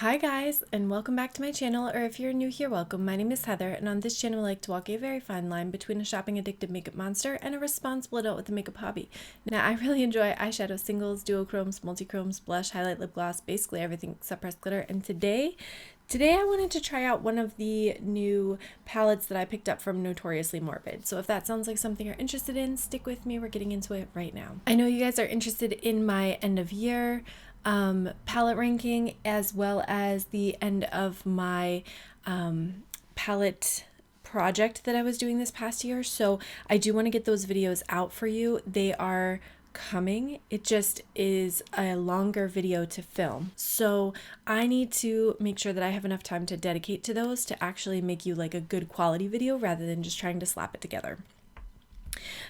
Hi guys, and welcome back to my channel, or if you're new here, welcome. My name is Heather, and on this channel I like to walk a very fine line between a shopping addicted makeup monster and a responsible adult with a makeup hobby. Now, I really enjoy eyeshadow singles, duochromes, multichromes, blush, highlight, lip gloss, basically everything except pressed glitter, and today I wanted to try out one of the new palettes that I picked up from Notoriously Morbid. So if that sounds like something you're interested in, stick with me. We're getting into it right now. I know you guys are interested in my end of year palette ranking, as well as the end of my palette project that I was doing this past year. So I do want to get those videos out for you. They are coming. It just is a longer video to film. So I need to make sure that I have enough time to dedicate to those to actually make you like a good quality video rather than just trying to slap it together.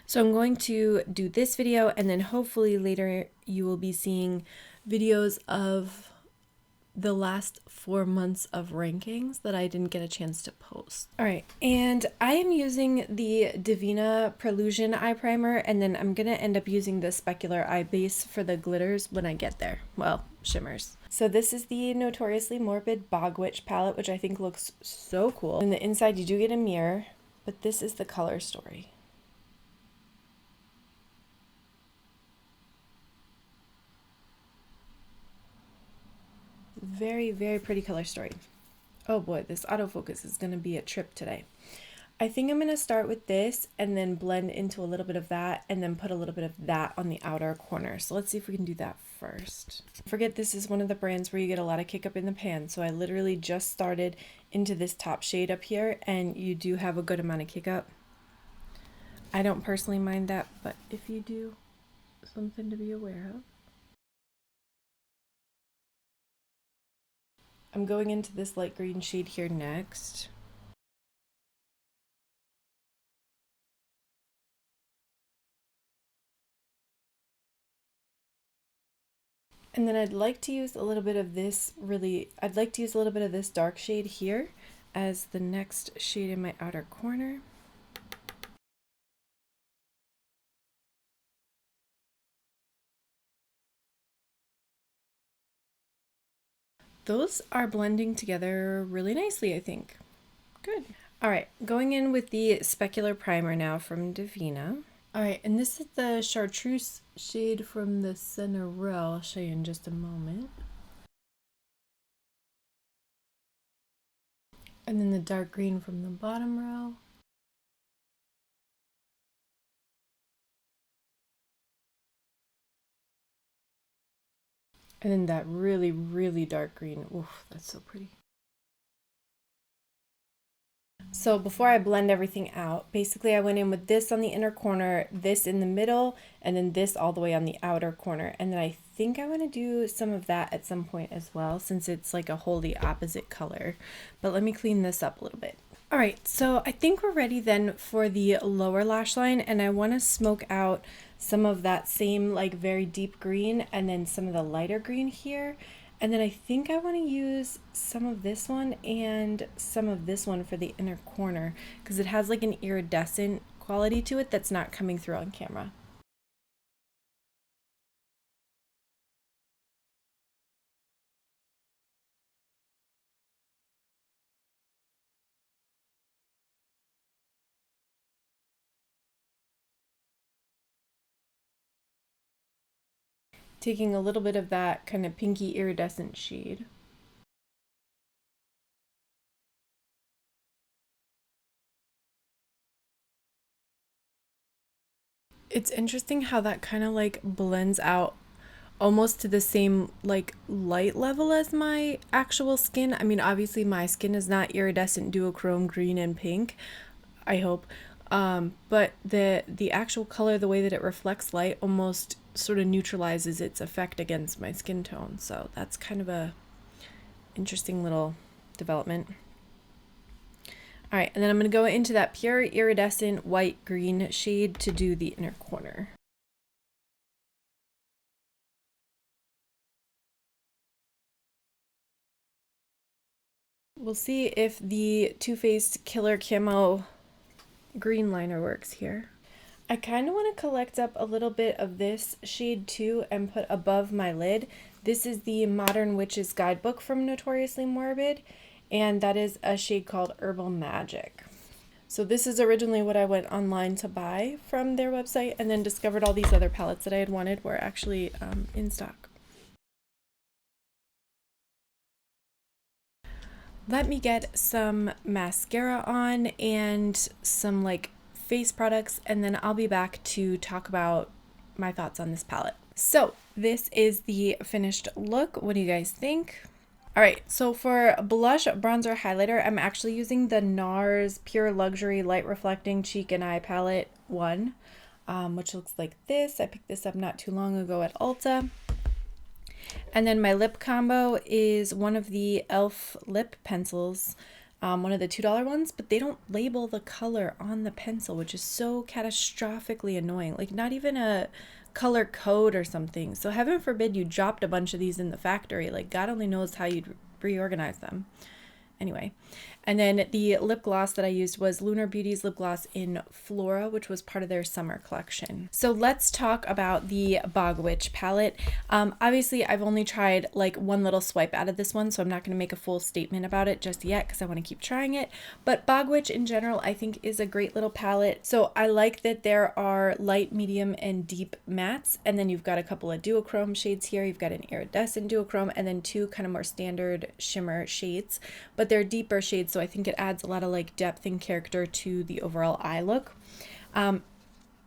So I'm going to do this video, and then hopefully later you will be seeing videos of the last 4 months of rankings that I didn't get a chance to post. All right, and I am using the Devinah Prelusion eye primer, and then I'm gonna end up using the specular eye base for the glitters when I get there. Well, shimmers. So this is the Notoriously Morbid Bog Witch palette, which I think looks so cool. In the inside you do get a mirror, but this is the color story. Very, very pretty color story. Oh boy, this autofocus is going to be a trip today. I think I'm going to start with this and then blend into a little bit of that and then put a little bit of that on the outer corner. So let's see if we can do that first. Forget this is one of the brands where you get a lot of kick up in the pan. So I literally just started into this top shade up here, and you do have a good amount of kick up. I don't personally mind that, but if you do, something to be aware of. I'm going into this light green shade here next. And then I'd like to use a little bit of this dark shade here as the next shade in my outer corner. Those are blending together really nicely, I think. Good. All right, going in with the specular primer now from Devinah. All right, and this is the chartreuse shade from the center row. I'll show you in just a moment. And then the dark green from the bottom row. And then that really, really dark green. Oof, that's so pretty. So before I blend everything out, basically I went in with this on the inner corner, this in the middle, and then this all the way on the outer corner. And then I think I want to do some of that at some point as well, since it's like a wholly opposite color. But let me clean this up a little bit. All right, so I think we're ready then for the lower lash line, and I want to smoke out some of that same like very deep green and then some of the lighter green here. And then I think I want to use some of this one and some of this one for the inner corner, because it has like an iridescent quality to it that's not coming through on camera. Taking a little bit of that kind of pinky iridescent shade. It's interesting how that kind of like blends out almost to the same like light level as my actual skin. I mean, obviously my skin is not iridescent duochrome green and pink, I hope. But the actual color, the way that it reflects light, almost sort of neutralizes its effect against my skin tone. So that's kind of a interesting little development. All right, and then I'm going to go into that pure iridescent white green shade to do the inner corner. We'll see if the Too Faced Killer Camo green liner works here. I kind of want to collect up a little bit of this shade too and put above my lid. This is the Modern Witches Guidebook from Notoriously Morbid, and that is a shade called Herbal Magic. So this is originally what I went online to buy from their website, and then discovered all these other palettes that I had wanted were actually in stock. Let me get some mascara on and some like face products, and then I'll be back to talk about my thoughts on this palette. So this is the finished look. What do you guys think? All right, so for blush, bronzer, highlighter, I'm actually using the Nars Pure Luxury Light Reflecting Cheek and Eye Palette 1, which looks like this. I picked this up not too long ago at Ulta. And then my lip combo is one of the e.l.f. lip pencils, one of the $2 ones, but they don't label the color on the pencil, which is so catastrophically annoying. Like, not even a color code or something. So heaven forbid you dropped a bunch of these in the factory. Like, God only knows how you'd reorganize them. Anyway, and then the lip gloss that I used was Lunar Beauty's lip gloss in Flora, which was part of their summer collection. So let's talk about the Bog Witch palette. Obviously, I've only tried like one little swipe out of this one, so I'm not going to make a full statement about it just yet because I want to keep trying it. But Bog Witch in general, I think is a great little palette. So I like that there are light, medium, and deep mattes, and then you've got a couple of duochrome shades here. You've got an iridescent duochrome, and then two kind of more standard shimmer shades, but they're deeper shades, so I think it adds a lot of like depth and character to the overall eye look.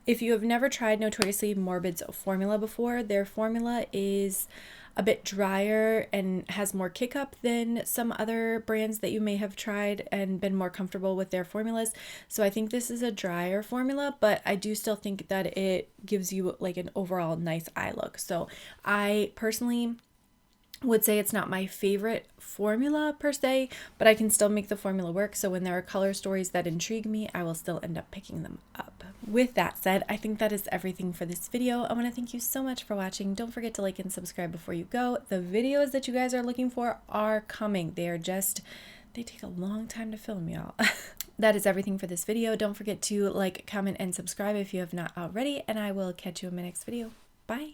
If you have never tried Notoriously Morbid's formula before, their formula is a bit drier and has more kick up than some other brands that you may have tried and been more comfortable with their formulas. So I think this is a drier formula, but I do still think that it gives you like an overall nice eye look. So I personally would say it's not my favorite formula per se, but I can still make the formula work. So when there are color stories that intrigue me, I will still end up picking them up. With that said, I think that is everything for this video. I want to thank you so much for watching. Don't forget to like and subscribe before you go. The videos that you guys are looking for are coming. They take a long time to film, y'all. That is everything for this video. Don't forget to like, comment, and subscribe if you have not already, and I will catch you in my next video. Bye.